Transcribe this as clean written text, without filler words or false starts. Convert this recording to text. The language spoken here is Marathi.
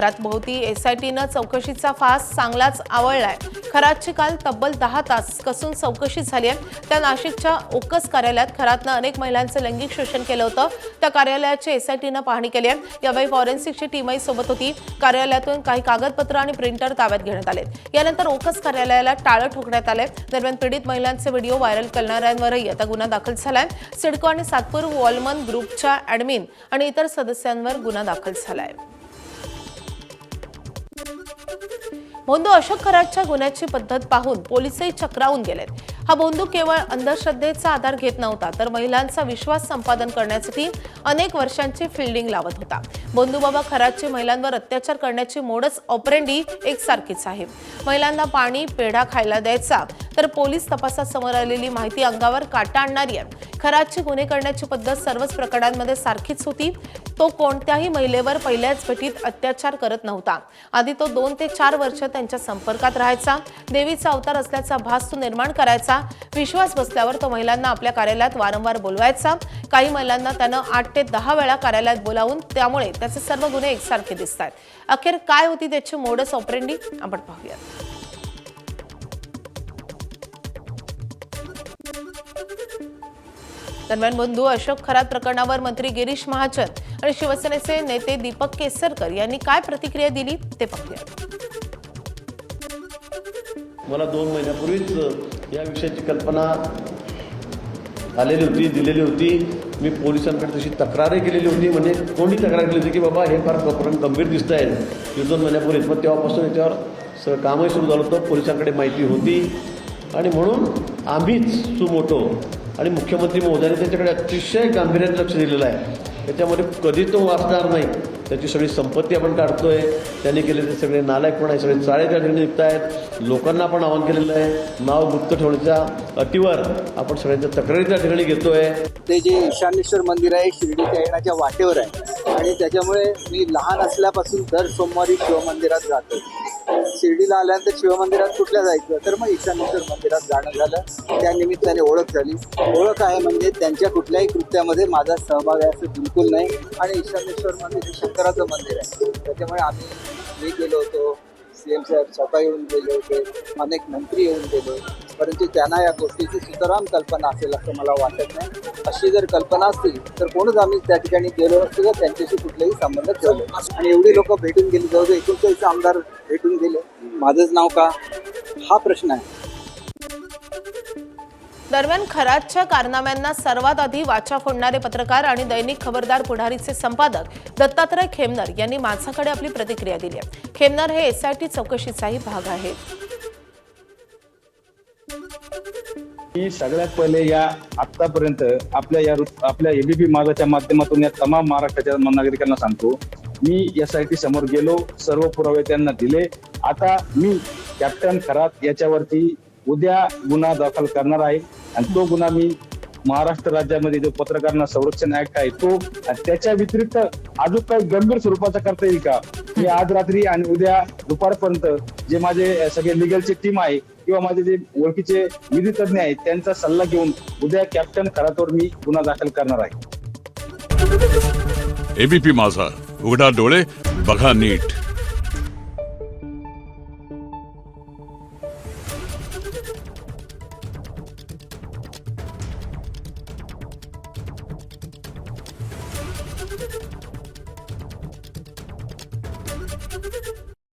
खरात भोवती एसआयटीनं चौकशीचा फास चांगलाच आवळलाय। खरातची काल तब्बल 10 तास कसून चौकशी झाली आहे। त्या नाशिकच्या ओकस कार्यालयात खरातनं अनेक महिलांचं लैंगिक शोषण केलं होतं। त्या कार्यालयाची एसआयटीनं पाहणी केली आहे। यावेळी फॉरेन्सिकची टीमही सोबत होती। कार्यालयातून काही कागदपत्र आणि प्रिंटर ताब्यात घेण्यात आले। यानंतर ओकस कार्यालयाला टाळं ठोकण्यात आले। दरम्यान पीडित महिलांचे व्हिडिओ व्हायरल करणाऱ्यांवरही आता गुन्हा दाखल झालाय। सिडको आणि सातपूर वॉलमन ग्रुपच्या ॲडमिन आणि इतर सदस्यांवर गुन्हा दाखल झालाय। भोंदू अशोक खरातच्या गुन्ह्याची पद्धत पाहून पोलिसही चक्रावून गेलेत। हा भोंदू केवळ अंधश्रद्धेचा आधार घेत नव्हता, तर महिलांचा विश्वास संपादन करण्यासाठी अनेक वर्षांची फील्डिंग लावत होता। भोंदूबाबा खरातची महिलांवर अत्याचार करण्याची मोडस ऑपरेंडी एकसारखीच आहे। महिलांना पाणी पेढा खायला द्यायचा, तर पोलीस तपासात समोर आलेली माहिती अंगावर काटा आणणारी आहे। खरातची गुन्हे करण्याची पद्धत सर्वच प्रकरणांमध्ये सारखीच होती। तो कोणत्याही महिलेवर पहिल्याच भेटीत अत्याचार करत नव्हता। आधी तो 2 ते 4 वर्ष त्यांच्या संपर्कात राहायचा, देवीचा अवतार असल्याचा भास तो निर्माण करायचा। विश्वास बसल्यावर तो महिलांना आपल्या कार्यालयात वारंवार बोलवायचा। काही महिलांना त्यानं 8 ते 10 वेळा कार्यालयात बोलावून, त्यामुळे त्याचे सर्व गुन्हे एकसारखे दिसतात। अखेर काय होती त्याची मोडस ऑपरेंडी आपण पाहूया। दरम्यान भोंदू अशोक खरात प्रकरणावर मंत्री गिरीश महाजन आणि शिवसेनेचे नेते दीपक केसरकर यांनी काय प्रतिक्रिया दिली ते पाहूया। मला 2 महिन्यापूर्वीच या विषयाची कल्पना आलेली होती, दिलेली होती। मी पोलिसांकडे तशी तक्रारही केलेली होती। म्हणजे कोणी तक्रार केली होती की बाबा हे फार प्रकरण गंभीर दिसत आहे, 2 महिन्यापूर्वीच। मग तेव्हापासून याच्यावर कामही सुरू झालं होतं, पोलिसांकडे माहिती होती। आणि म्हणून आम्हीच सुमोटो आणि मुख्यमंत्री महोदयांनी त्याच्याकडे अतिशय गांभीर्याने लक्ष दिलेलं आहे। त्याच्यामध्ये कधी तो वाचणार नाही। त्याची सगळी संपत्ती आपण काढतोय, त्यांनी केलेले सगळे नालायकपणा, सगळे चाळे त्या ठिकाणी निघत आहेत। लोकांना आपण आवाहन केलेलं आहे, नाव गुप्त ठेवण्याच्या अटीवर आपण सगळ्यांच्या तक्रारी त्या ठिकाणी घेतोय। ते जे ईशानेश्वर मंदिर आहे शिर्डीच्या येण्याच्या वाटेवर आहे आणि त्याच्यामुळे मी लहान असल्यापासून दर सोमवारी शिवमंदिरात जातो। शिर्डीला आल्यानंतर शिवमंदिरात कुठल्या जायचं, तर मग ईशानेश्वर मंदिरात जाणं झालं। त्या निमित्ताने ओळख झाली। ओळख आहे म्हणजे त्यांच्या कुठल्याही कृत्यामध्ये माझा सहभाग आहे असं बिलकुल नाही। आणि ईशानेश्वर मंदिर हे शंकराचं मंदिर आहे, त्याच्यामुळे मी गेलो होतो, CM साहेब स्वतः येऊन गेले होते, अनेक मंत्री येऊन गेले, परंतु त्यांना या गोष्टीची सुतराम कल्पना असेल असं मला वाटत नाही। अशी जर कल्पना असती तर कोणच आम्ही त्या ठिकाणी गेलो नसतो किंवा त्यांच्याशी कुठलेही संबंध ठेवले। आणि एवढी लोक भेटून गेली, जवळजवळ 39 आमदार भेटून गेले, माझंच नाव का, हा प्रश्न आहे। दरम्यान खरातच्या कारनाम्यांना सर्वात आधी वाचा फोडणारे पत्रकार आणि दैनिक खबरदार पुढारीचे संपादक दत्तात्रय खेमनर यांनी माझ्याकडे आपली प्रतिक्रिया दिली आहे। खेमनर हे एसआयटी चौकशीचाही भाग आहे। मी सगळ्यात पहिले या आतापर्यंत आपल्या एबीपी माझाच्या माध्यमातून या तमाम महाराष्ट्राच्या नागरिकांना सांगतो, मी एसआयटी समोर गेलो, सर्व पुरावे त्यांना दिले। आता मी कॅप्टन खरात याच्यावरती उद्या गुन्हा दाखल करणार आहे आणि तो गुन्हा मी महाराष्ट्र राज्यामध्ये जो पत्रकारांना संरक्षण ऍक्ट आहे तो, त्याच्या व्यतिरिक्त अजून काही गंभीर स्वरूपाचा करता येईल का, मी आज रात्री आणि उद्या दुपारपर्यंत जे माझे सगळे लिगलची टीम आहे किंवा माझे जे ओळखीचे विधी तज्ञ आहेत त्यांचा सल्ला घेऊन उद्या कॅप्टन खरातवर मी गुन्हा दाखल करणार आहे। एबीपी माझा, उघडा डोळे बघा नीट।